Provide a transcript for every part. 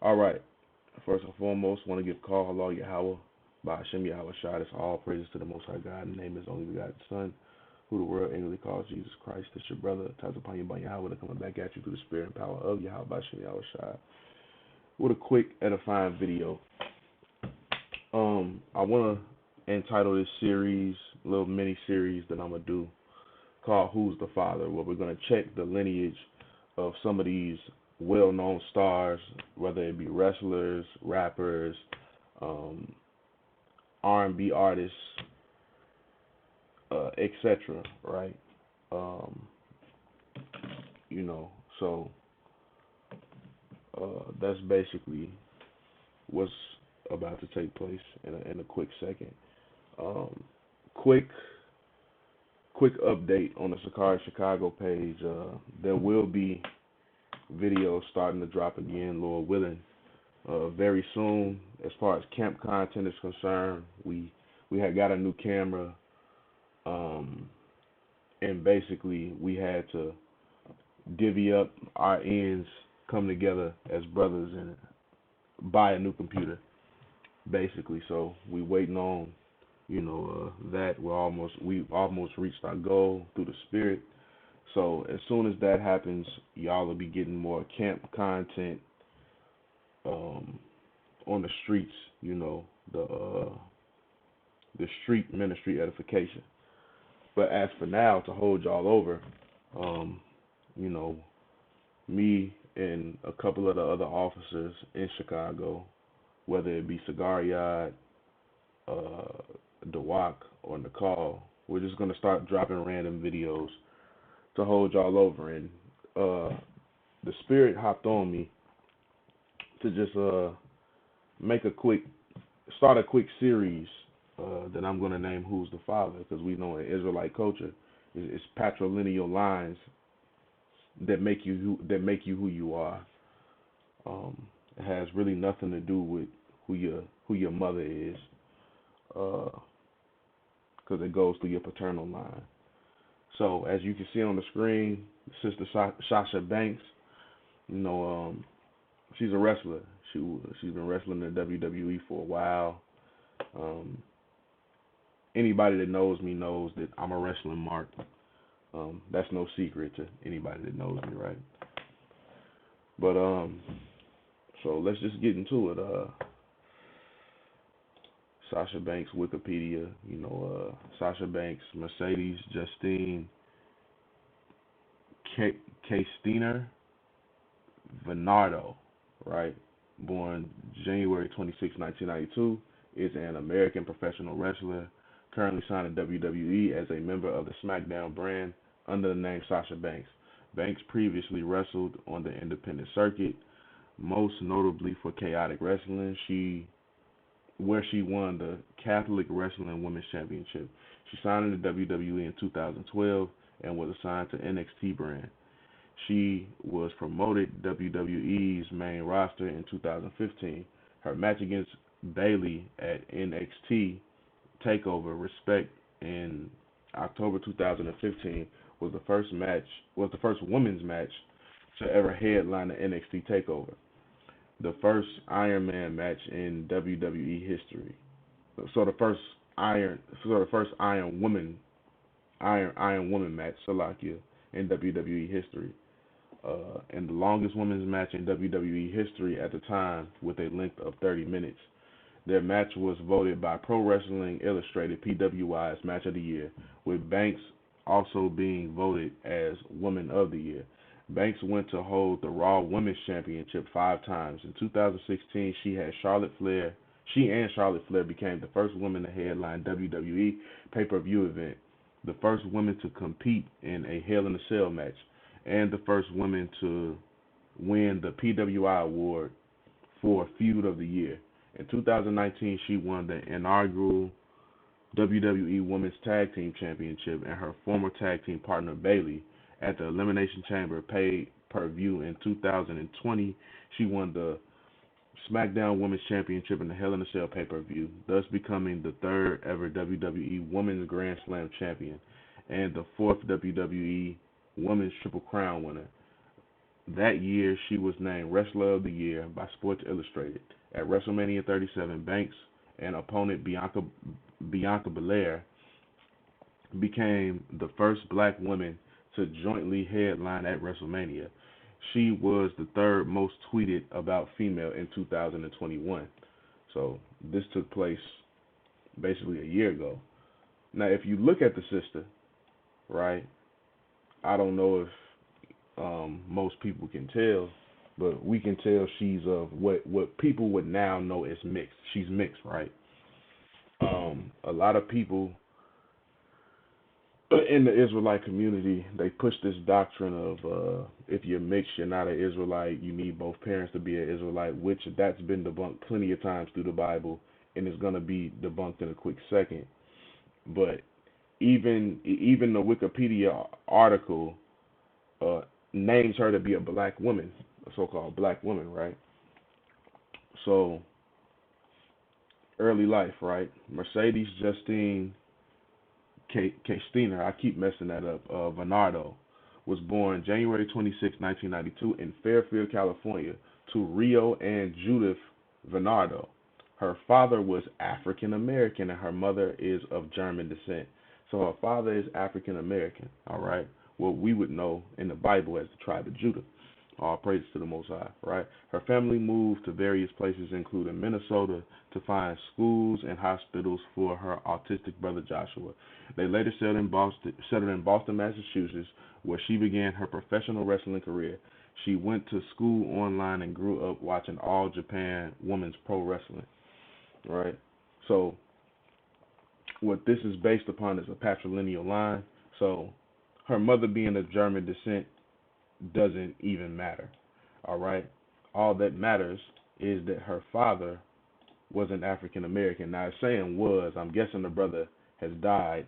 All right. First and foremost, want to give call Allah Yahweh by Hashem Yahweh Shai. That's all praises to the Most High God. In the name of His only begotten Son, who the world angrily calls Jesus Christ. That's your brother. Ties upon you by Yahweh. They're coming back at you through the spirit and power of Yahweh by Hashem Yahweh Shai. With a quick edifying video. I want to entitle this series, little mini series that I'm gonna do, called "Who's the Father?" Where we're gonna check the lineage of some of these well-known stars, whether it be wrestlers, rappers, R&B artists, etc. Right? Um, so that's basically what's about to take place in a quick second. Um, quick update on the SICARRI Chicago page. There will be videos starting to drop again, Lord willing, very soon. As far as camp content is concerned, we had got a new camera, and basically we had to divvy up our ends, come together as brothers, and buy a new computer, basically. So we waiting on, that. We almost reached our goal through the spirit. So as soon as that happens, y'all will be getting more camp content on the streets, the street ministry edification. But as for now, to hold y'all over, you know, me and a couple of the other officers in Chicago, whether it be SICARRI, the WACO, or Nicole, we're just gonna start dropping random videos to hold y'all over. And the spirit hopped on me to just start a quick series that I'm gonna name "Who's the Father?" Because we know in Israelite culture, it's patrilineal lines that make you who you are. It has really nothing to do with who your mother is, because it goes through your paternal line. So as you can see on the screen, Sister Sasha Banks, she's a wrestler. She's been wrestling in the WWE for a while. Anybody that knows me knows that I'm a wrestling mark. That's no secret to anybody that knows me, right? But so let's just get into it. Sasha Banks Wikipedia, Sasha Banks, Mercedes Justine Castiner Venardo, right? Born January 26, 1992, is an American professional wrestler, currently signed to WWE as a member of the SmackDown brand under the name Sasha Banks. Banks previously wrestled on the independent circuit, most notably for Chaotic Wrestling, where she won the Catholic Wrestling Women's Championship. She signed in the WWE in 2012 and was assigned to NXT brand. She was promoted WWE's main roster in 2015. Her match against Bayley at NXT Takeover Respect in October 2015 was the first women's match to ever headline the NXT Takeover, the first Iron Man match in WWE history. So the first Iron Woman match, Salakia, in WWE history. And the longest women's match in WWE history at the time, with a length of 30 minutes. Their match was voted by Pro Wrestling Illustrated PWI's Match of the Year, with Banks also being voted as Woman of the Year. Banks went to hold the Raw Women's Championship 5 times. In 2016, she and Charlotte Flair became the first woman to headline WWE pay-per-view event, the first woman to compete in a Hell in a Cell match, and the first woman to win the PWI award for Feud of the Year. In 2019, she won the inaugural WWE Women's Tag Team Championship, and her former tag team partner Bayley at the Elimination Chamber pay-per-view. In 2020, she won the SmackDown Women's Championship in the Hell in a Cell pay-per-view, thus becoming the third ever WWE Women's Grand Slam champion and the fourth WWE Women's Triple Crown winner. That year, she was named Wrestler of the Year by Sports Illustrated. At WrestleMania 37, Banks and opponent Bianca Belair became the first black woman to jointly headline at WrestleMania. She was the third most tweeted about female in 2021. So this took place basically a year ago. Now, if you look at the sister, right, I don't know if most people can tell, but we can tell she's of what people would now know as mixed. She's mixed, right? A lot of people in the Israelite community, they push this doctrine of if you're mixed, you're not an Israelite. You need both parents to be an Israelite, which that's been debunked plenty of times through the Bible, and is going to be debunked in a quick second. But even the Wikipedia article names her to be a black woman, a so-called black woman, right? So early life, right? Mercedes Justine Castina, I keep messing that up, Bernardo, was born January 26, 1992 in Fairfield, California, to Rio and Judith Bernardo. Her father was African American and her mother is of German descent. So her father is African American, all right? What we would know in the Bible as the tribe of Judah. All praise to the Most High, right? Her family moved to various places, including Minnesota, to find schools and hospitals for her autistic brother Joshua. They later settled in Boston, Massachusetts, where she began her professional wrestling career. She went to school online and grew up watching All Japan Women's Pro Wrestling, right? So what this is based upon is a patrilineal line. So her mother being of German descent doesn't even matter, all right? All that matters is that her father was an African American. Now, it's saying was, I'm guessing the brother has died,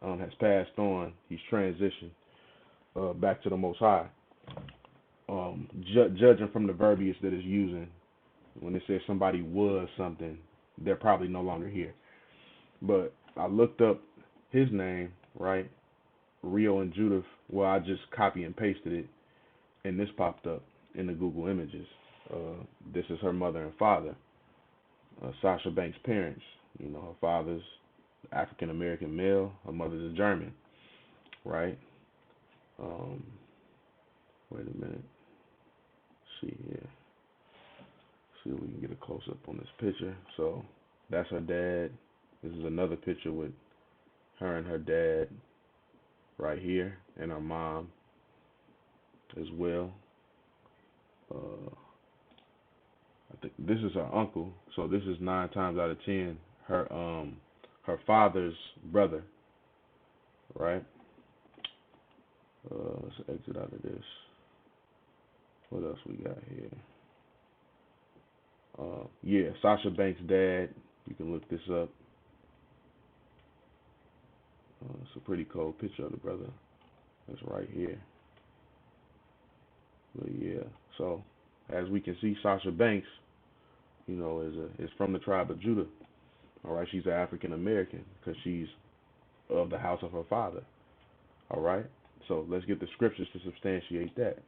has passed on, he's transitioned back to the Most High. Judging from the verbiage that it's using, when it says somebody was something, they're probably no longer here. But I looked up his name, right? Rio and Judith. Well, I just copy and pasted it, and this popped up in the Google Images. This is her mother and father, Sasha Banks' parents. You know, her father's African American male, her mother's a German, right? Wait a minute. Let's see here. See if we can get a close up on this picture. So that's her dad. This is another picture with her and her dad right here, and her mom as well. I think this is her uncle, so this is 9 times out of 10 her father's brother, right? Let's exit out of this. What else we got here? Yeah, Sasha Banks' dad. You can look this up. It's a pretty cold picture of the brother. That's right here. But yeah, so as we can see, Sasha Banks, you know, is from the tribe of Judah. All right, she's an African American because she's of the house of her father. All right, so let's get the scriptures to substantiate that.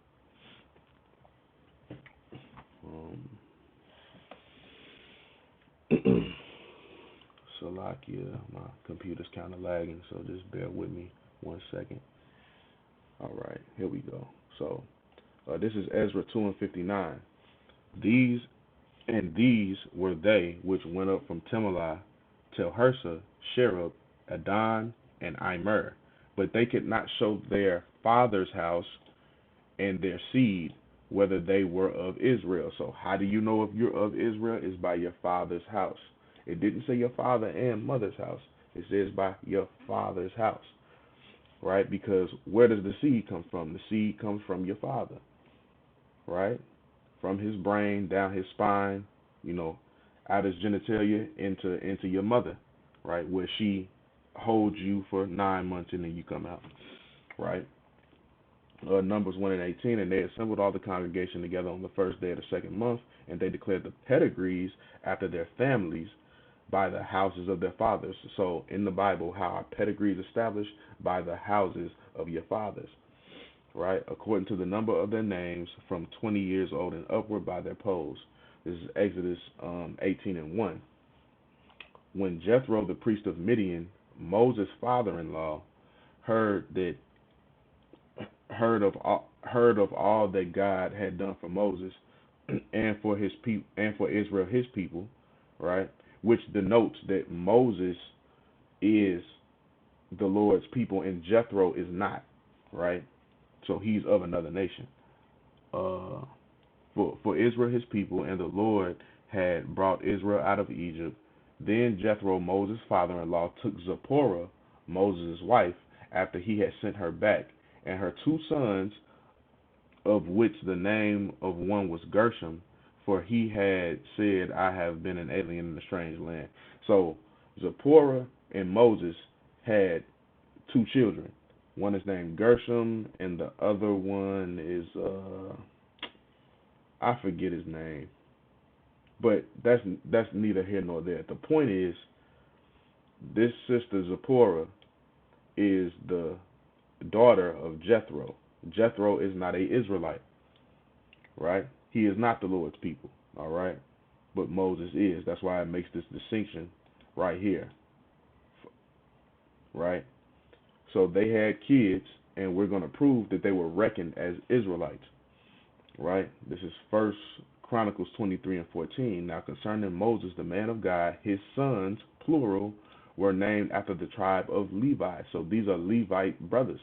Salakia, my computer's kind of lagging, so just bear with me 1 second. All right, here we go. So this is Ezra 2 and 59. These were they which went up from Temelah, Telharsa, Sherub, Adon, and Immer, but they could not show their father's house and their seed, whether they were of Israel. So how do you know if you're of Israel? Is by your father's house. It didn't say your father and mother's house. It says by your father's house, right? Because where does the seed come from? The seed comes from your father, right? From his brain, down his spine, you know, out his genitalia into your mother, right? Where she holds you for 9 months and then you come out, right? Numbers 1 and 18, and they assembled all the congregation together on the first day of the second month, and they declared the pedigrees after their families by the houses of their fathers. So in the Bible, how are pedigrees established? By the houses of your fathers, right, according to the number of their names, from 20 years old and upward by their poles. This is Exodus 18:1. When Jethro, the priest of Midian, Moses' father-in-law, heard that heard of all that God had done for Moses and for his people and for Israel his people, right? Which denotes that Moses is the Lord's people and Jethro is not, right? So he's of another nation. For Israel his people, and the Lord had brought Israel out of Egypt. Then Jethro, Moses' father-in-law, took Zipporah, Moses' wife, after he had sent her back, and her two sons, of which the name of one was Gershom, for he had said, I have been an alien in a strange land. So Zipporah and Moses had two children. One is named Gershom, and the other one is I forget his name. But that's neither here nor there. The point is, this sister Zipporah is the daughter of Jethro. Jethro is not an Israelite, right? He is not the Lord's people, all right? But Moses is. That's why it makes this distinction right here, right? So they had kids, and we're going to prove that they were reckoned as Israelites, right? This is First Chronicles 23:14. Now concerning Moses, the man of God, his sons, plural, were named after the tribe of Levi. So these are Levite brothers.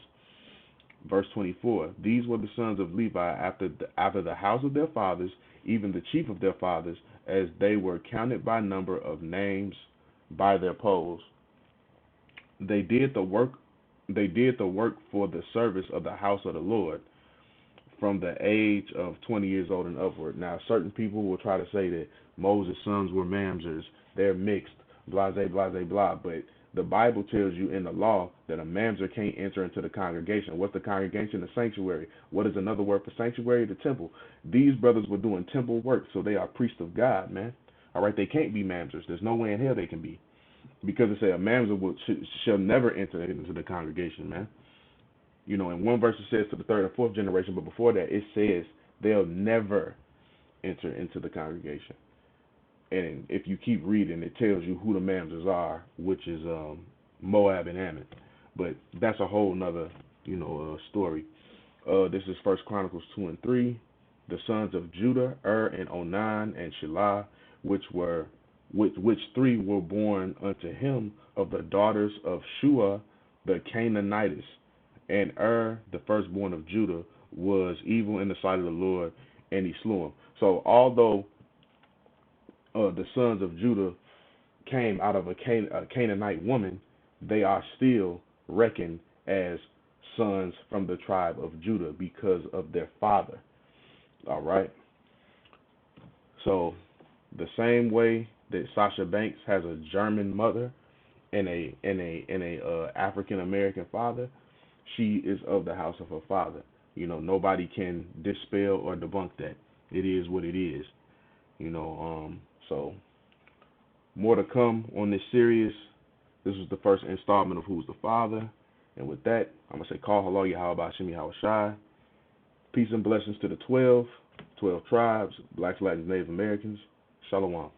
Verse 24. These were the sons of Levi after the house of their fathers, even the chief of their fathers, as they were counted by number of names by their poles. They did the work. They did the work for the service of the house of the Lord, from the age of 20 years old and upward. Now, certain people will try to say that Moses' sons were mamzers, they're mixed, blah, blah, blah, blah, but the Bible tells you in the law that a mamzer can't enter into the congregation. What's the congregation? The sanctuary. What is another word for sanctuary? The temple. These brothers were doing temple work, so they are priests of God, man. All right, they can't be mamzers. There's no way in hell they can be, because it says a mamzer shall never enter into the congregation, man. You know, in one verse it says to the third and fourth generation, but before that it says they'll never enter into the congregation. And if you keep reading, it tells you who the mamzers are, which is Moab and Ammon. But that's a whole nother, story. This is First Chronicles 2:3. The sons of Judah, and Onan and Shelah, which three were born unto him of the daughters of Shua the Canaanitess. And the firstborn of Judah, was evil in the sight of the Lord, and he slew him. So although the sons of Judah came out of a Canaanite woman, they are still reckoned as sons from the tribe of Judah because of their father. All right. So the same way that Sasha Banks has a German mother and a African American father, she is of the house of her father. Nobody can dispel or debunk that. It is what it is. So more to come on this series. This was the first installment of Who's the Father. And with that, I'm going to say, Call Hello, Yahweh Shemi Hawashai. Peace and blessings to the 12 tribes, Blacks, Latins, Native Americans. Shalom.